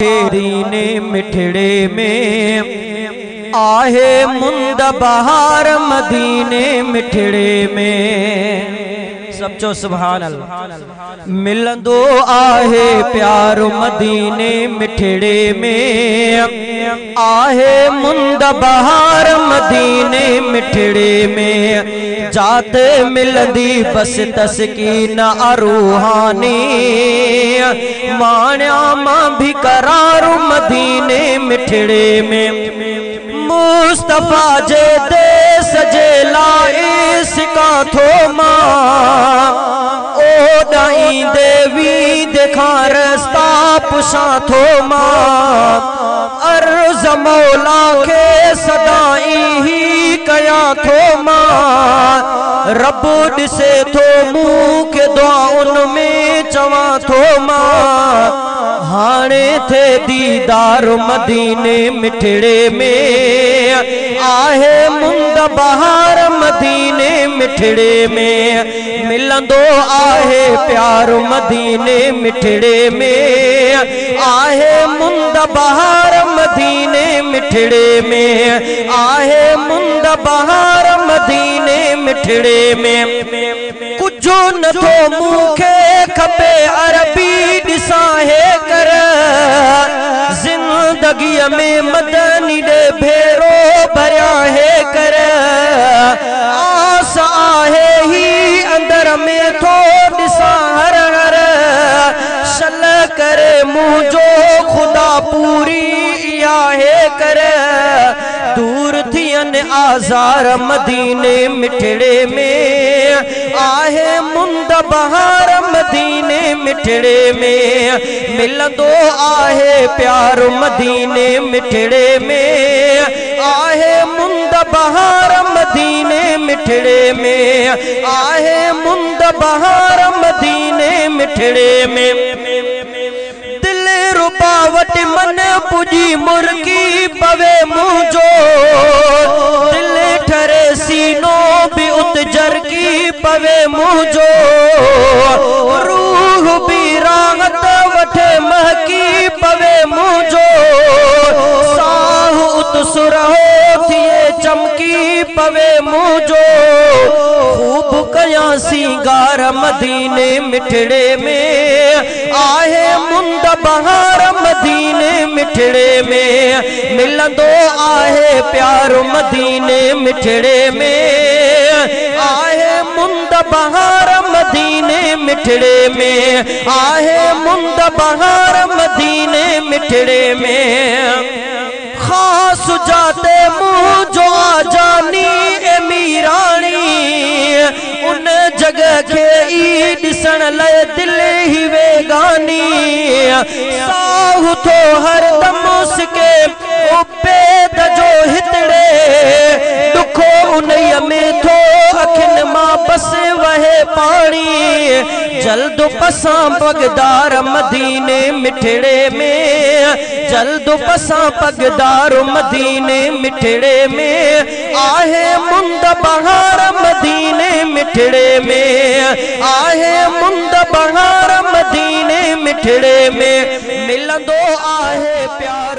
दीने मिठड़े में, आहे मुंद बहार मदीने मिठड़े में। सब चो सुभान अल्लाह। मिलंदो आहे प्यार मदीने मिठड़े में, आहे मुंद बहार मदीने मिठड़े में। जाते मिलंदी बस तस्कीन अरूहानी, माण्या मां भी करार मदीने मिठड़े में। मुस्तफा जे देस जे लाई सिका थो मां, ओ दाई देवी देखा रस्ता पुछा थो मां। अर्ज़ मौला के सदाई ही कया थो मां, रब दिसे थो मुँह के दुआउन में चवा थो मां। हाणे थे दीदार मदीने मिठड़े में, आहे मुंद बहार मदीने मिठड़े में। मिलंदो आहे प्यार मदीने मिठड़े में, आहे मुंद बहार मदीने मिठड़े में। आहे मुंद बहार मदीने मिठड़े में। कुझु नथो मूंखे खपे अरबी ॾिसां हे कर, जिंदगीअ में मदनी ॾे भेरो भरिया हे कर। आस आहे ही अंदर में थो ॾिसां हर हर, सल करे मुंहिंजो ख़ुदा पूरी इहा हे कर। दूर थियन आज़ार मदीने मिठड़े में, आहे मुंद बहार मदीने मिठड़े में। मिलंदो आहे प्यार मदीने मिठड़े में, आहे मुंद बहार मदीने मिठड़े में। आहे मुंद बहार मदीने मिठड़े में। दिल रुबावट मन पुजी मुर्गी पवे मुझो, दिल ठरे सीनो भी उतजर की पवे मुझो। रूह भी राहत वठे महकी पवे मुझो, साह उतसुरहो थिए चमकी पवे मुझो। खूब कया सिंगार मदीने मिठड़े में, आहे मुंद बहार मदीने मिठड़े में। मिलंदो आहे प्यार मदीने मिठड़े में, आहे मुंद बहार मदीने मिठड़े में। आहे मुंद बहार मदीने मिठड़े में। खास जाते मुँह जो आजानी ए मीरानी, उन जगह के ई दिसण लय दिल ही वेगानी। साहु थो हर दम उसके उपेद जो हितड़े, दुखो उन्हीअ में थो अखिन मां बस वहे पानी। जल्द पसां पगदार मदीने मिठड़े में, जल्द पसां पगदार मदीने मिठड़े में। आहे मुंद बहार मदीने मिठड़े में, आहे मुंद बहार मदीने मिठड़े में। मिलंदो आहे प्यार